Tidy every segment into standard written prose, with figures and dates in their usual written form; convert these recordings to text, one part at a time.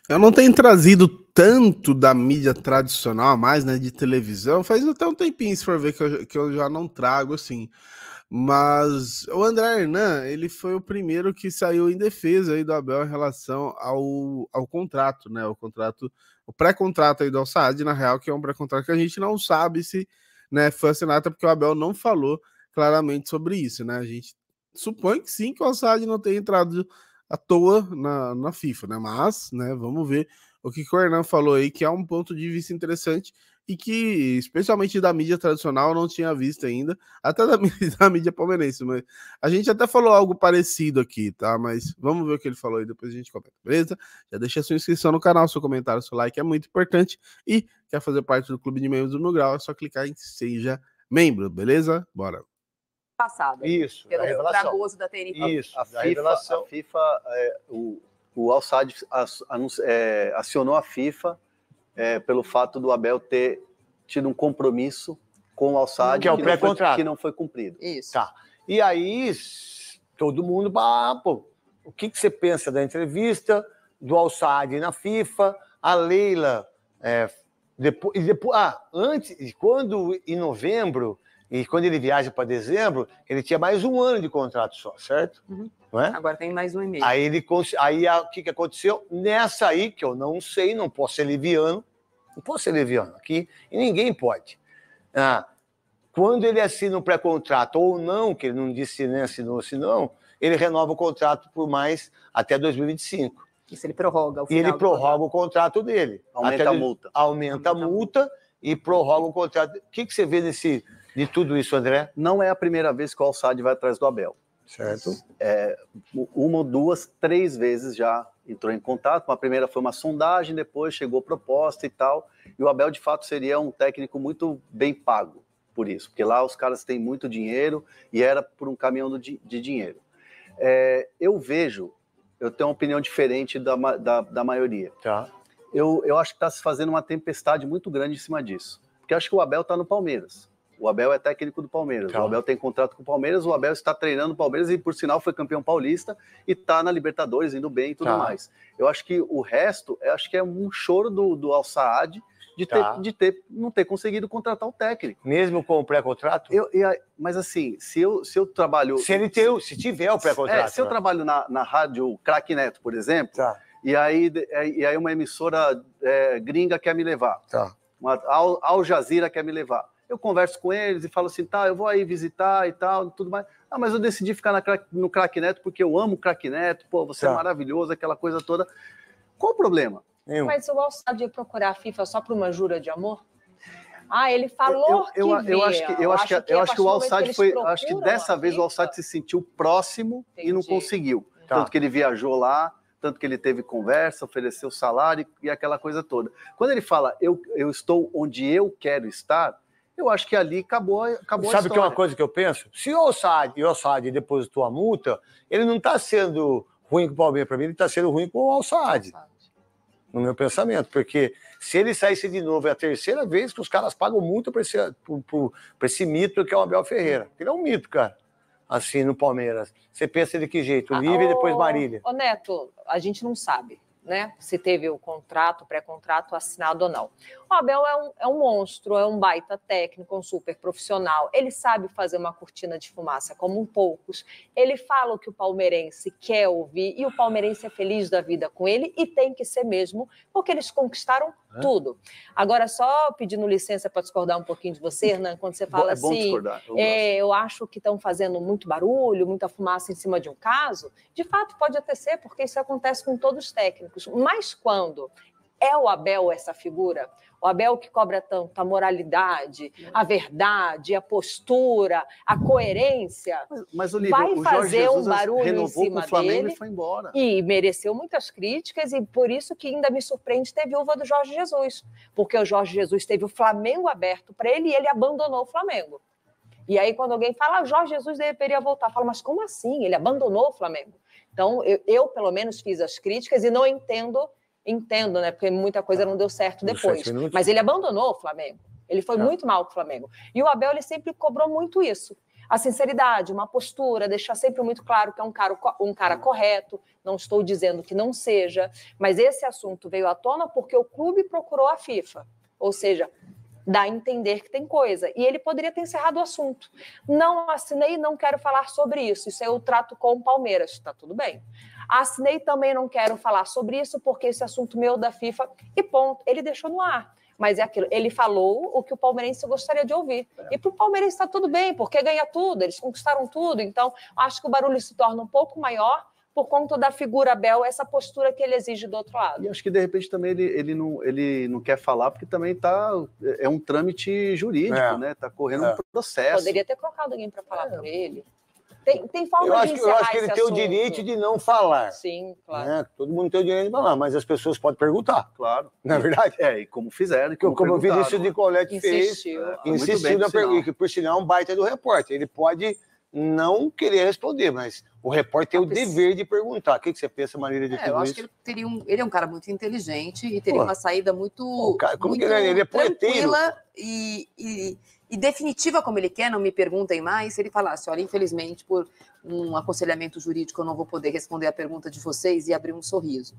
Eu não tenho trazido tanto da mídia tradicional, mais, né, de televisão, faz até um tempinho, se for ver, que eu já não trago, assim. Mas o André Hernan, ele foi o primeiro que saiu em defesa aí do Abel em relação ao contrato, né, o pré-contrato aí do Al-Saad, na real, que é um pré-contrato que a gente não sabe se, né, foi assinado, porque o Abel não falou claramente sobre isso, né, a gente supõe que sim, que o Al-Saad não tenha entrado à toa na FIFA, né? Mas, né, vamos ver o que o Hernan falou aí, que é um ponto de vista interessante e que, especialmente da mídia tradicional, eu não tinha visto ainda, até da mídia palmeirense, mas a gente até falou algo parecido aqui, tá? Mas vamos ver o que ele falou aí, depois a gente comenta, beleza? Já deixa a sua inscrição no canal, seu comentário, seu like é muito importante e quer fazer parte do Clube de Membros do Mil Grau, é só clicar em Seja Membro, beleza? Bora! Passado. Isso, pelo a revelação. Fragoso da TNT. Isso, a FIFA, o Al-Saad acionou a FIFA pelo fato do Abel ter tido um compromisso com o Al-Saad que é o pré-contrato, que não foi cumprido. Isso. Tá. E aí, todo mundo, pô, o que você pensa da entrevista do Al-Saad na FIFA? A Leila, antes, quando em novembro, e quando ele viaja para dezembro, ele tinha mais um ano de contrato só, certo? Uhum. Não é? Agora tem mais um e meio. Aí, o que aconteceu? Nessa aí, que eu não sei, não posso ser leviano aqui, e ninguém pode. Quando ele assina um pré-contrato ou não, que ele não disse nem assinou, se não, ele renova o contrato por mais até 2025. Isso ele prorroga. E ele prorroga o contrato dele. Aumenta a multa. Aumenta a multa e prorroga o contrato. O que você vê de tudo isso, André? Não é a primeira vez que o Al-Saad vai atrás do Abel. Certo. Uma, duas, três vezes já entrou em contato. A primeira foi uma sondagem, depois chegou proposta e tal. E o Abel, de fato, seria um técnico muito bem pago por isso, porque lá os caras têm muito dinheiro e era por um caminhão de dinheiro. Eu tenho uma opinião diferente da maioria. Tá. Eu acho que está se fazendo uma tempestade muito grande em cima disso. Porque eu acho que o Abel está no Palmeiras. O Abel é técnico do Palmeiras. Tá. O Abel tem contrato com o Palmeiras, o Abel está treinando o Palmeiras e, por sinal, foi campeão paulista e está na Libertadores, indo bem e tudo mais. Eu acho que o resto, acho que é um choro do Al-Saad de não ter conseguido contratar o técnico. Mesmo com o pré-contrato? Mas assim, se eu trabalho... Se tiver o pré-contrato. Se eu trabalho na rádio Craque Neto, por exemplo, e aí uma emissora gringa quer me levar, Al Jazeera quer me levar, eu converso com eles e falo assim, eu vou aí visitar e tal, tudo mais. Mas eu decidi ficar no Craque Neto porque eu amo o Craque Neto, pô, você é maravilhoso, aquela coisa toda. Qual o problema? Mas o Al-Saad ia procurar a FIFA só para uma jura de amor? Ele falou eu acho que o Al-Saad foi... Acho que dessa vez o Al-Saad se sentiu próximo e não conseguiu. Tanto que ele viajou lá, tanto que ele teve conversa, ofereceu salário e aquela coisa toda. Quando ele fala, eu estou onde eu quero estar, eu acho que ali acabou a história. Sabe que é uma coisa que eu penso? Se o Al-Saad depositou a multa, ele não está sendo ruim com o Palmeiras. Para mim, ele está sendo ruim com o Al-Saad. No meu pensamento. Porque se ele saísse de novo, é a terceira vez que os caras pagam multa para esse mito que é o Abel Ferreira. Ele é um mito, cara. Assim, no Palmeiras. Você pensa de que jeito? Lívia e depois Marília. Ô Neto, a gente não sabe, né? Se teve o contrato, pré-contrato assinado ou não. O Abel é um monstro, é um baita técnico, um super profissional. Ele sabe fazer uma cortina de fumaça como poucos. Ele fala o que o palmeirense quer ouvir e o palmeirense é feliz da vida com ele e tem que ser mesmo, porque eles conquistaram tudo. Agora, só pedindo licença para discordar um pouquinho de você, Hernan, quando você fala assim, eu acho que estão fazendo muito barulho, muita fumaça em cima de um caso. De fato, pode até ser, porque isso acontece com todos os técnicos. Mas quando é o Abel essa figura, o Abel que cobra tanto a moralidade, a verdade, a postura, a coerência, mas Olívia, vai fazer um barulho em renovou cima com o Flamengo dele e foi embora. E mereceu muitas críticas e por isso que ainda me surpreende ter viúva do Jorge Jesus, porque o Jorge Jesus teve o Flamengo aberto para ele e ele abandonou o Flamengo. E aí quando alguém fala, Jorge Jesus deveria voltar, eu falo, mas como assim? Ele abandonou o Flamengo. Então eu pelo menos fiz as críticas e não entendo, né? Porque muita coisa não deu certo depois. Mas ele abandonou o Flamengo. Ele foi muito mal com o Flamengo. E o Abel, ele sempre cobrou muito isso. A sinceridade, uma postura, deixar sempre muito claro que é um cara correto, não estou dizendo que não seja, mas esse assunto veio à tona porque o clube procurou a FIFA, ou seja, dá a entender que tem coisa, e ele poderia ter encerrado o assunto. Não assinei, não quero falar sobre isso, isso eu trato com o Palmeiras, tá tudo bem. Assinei, também não quero falar sobre isso, porque esse assunto meu da FIFA, e ponto, ele deixou no ar. Mas é aquilo, ele falou o que o palmeirense gostaria de ouvir. E para o palmeirense está tudo bem, porque ganha tudo, eles conquistaram tudo, então acho que o barulho se torna um pouco maior por conta da figura Abel, essa postura que ele exige do outro lado. E acho que, de repente, também ele não quer falar, porque também é um trâmite jurídico, né? Está correndo um processo. Poderia ter colocado alguém para falar por ele. Tem forma de encerrar eu acho que ele tem o direito de não falar. Sim, claro. Né? Todo mundo tem o direito de falar, mas as pessoas podem perguntar. Claro. Na verdade. E como fizeram. Como o Vinícius de Colette insistiu. Insistiu na pergunta, que por sinal é um baita do repórter. Ele pode não querer responder, mas o repórter tem o dever de perguntar. O que você pensa, Marília, de tudo isso? Eu acho que ele é um cara muito inteligente e teria uma saída muito, muito ele é tranquila e definitiva como ele quer, não me perguntem mais, se ele falasse, olha, infelizmente, por um aconselhamento jurídico eu não vou poder responder a pergunta de vocês e abrir um sorriso.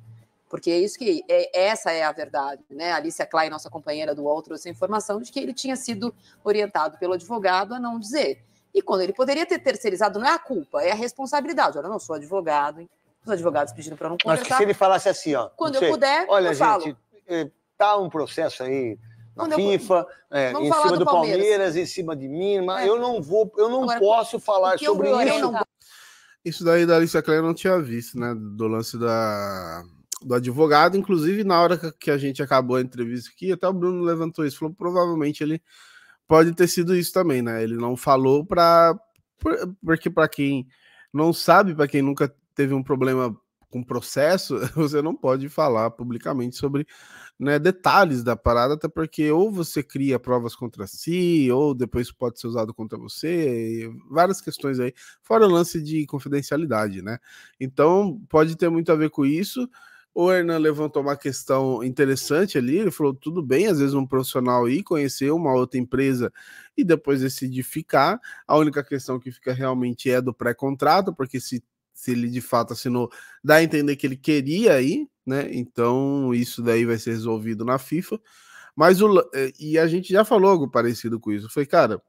Porque é isso que essa é a verdade, né? A Alicia Klein, nossa companheira do UOL, trouxe a informação de que ele tinha sido orientado pelo advogado a não dizer. E quando ele poderia ter terceirizado, não é a culpa, é a responsabilidade. Olha, eu não sou advogado, os advogados pediram para não conversar. Mas que se ele falasse assim, ó... Quando eu puder, olha, eu falo. Olha, gente, tá um processo aí na FIFA, em cima do Palmeiras, em cima de mim, mas eu não posso falar sobre isso. Isso daí da Alicia Klein eu não tinha visto, né? Do lance do advogado. Inclusive, na hora que a gente acabou a entrevista aqui, até o Bruno levantou isso, falou provavelmente ele pode ter sido isso também, né? Ele não falou porque para quem não sabe, para quem nunca teve um problema com processo, você não pode falar publicamente sobre, né, detalhes da parada, até porque ou você cria provas contra si, ou depois pode ser usado contra você, várias questões aí, fora o lance de confidencialidade, né? Então, pode ter muito a ver com isso. O Hernan levantou uma questão interessante ali, ele falou, tudo bem, às vezes um profissional ir conhecer uma outra empresa e depois decidir ficar, a única questão que fica realmente é do pré-contrato, porque se ele de fato assinou, dá a entender que ele queria ir, né, então isso daí vai ser resolvido na FIFA, mas e a gente já falou algo parecido com isso, foi, cara,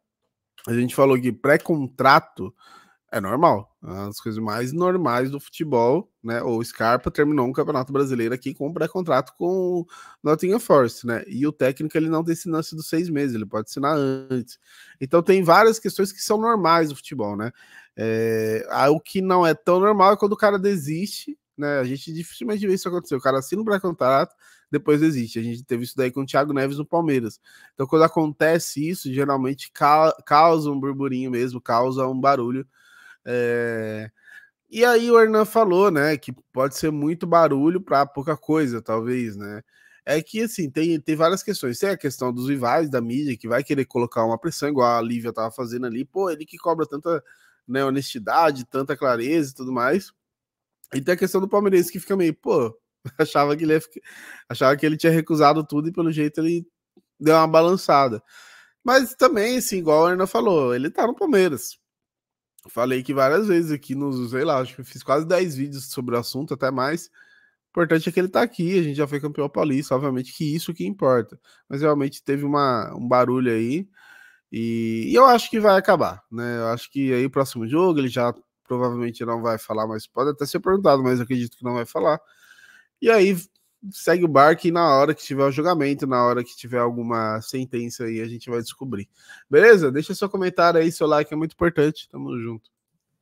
a gente falou que pré-contrato é normal, é uma das coisas mais normais do futebol, né? O Scarpa terminou um Campeonato Brasileiro aqui com um pré-contrato com o Nottingham Forest, né? E o técnico, ele não tem esse lance dos 6 meses, ele pode assinar antes. Então tem várias questões que são normais do futebol, né? O que não é tão normal é quando o cara desiste, né? A gente dificilmente vê isso acontecer. O cara assina um pré-contrato, depois desiste. A gente teve isso daí com o Thiago Neves no Palmeiras. Então quando acontece isso, geralmente causa um burburinho mesmo, causa um barulho. E aí o Hernan falou, né, que pode ser muito barulho para pouca coisa, talvez, né? É que, assim, tem várias questões. Tem a questão dos rivais, da mídia, que vai querer colocar uma pressão, igual a Lívia tava fazendo ali. Pô, ele que cobra tanta, né, honestidade, tanta clareza e tudo mais. E tem a questão do palmeirense que fica meio, pô, achava que ele tinha recusado tudo e pelo jeito ele deu uma balançada. Mas também, assim, igual o Hernan falou, ele tá no Palmeiras. Falei que várias vezes aqui nos, sei lá, acho que eu fiz quase 10 vídeos sobre o assunto, até mais. O importante é que ele tá aqui, a gente já foi campeão paulista, obviamente que isso que importa. Mas realmente teve um barulho aí, e eu acho que vai acabar, né? Eu acho que aí o próximo jogo ele já provavelmente não vai falar, mas pode até ser perguntado, mas acredito que não vai falar. E aí segue o barco e na hora que tiver o julgamento, na hora que tiver alguma sentença aí, a gente vai descobrir. Beleza? Deixa seu comentário aí, seu like é muito importante. Tamo junto.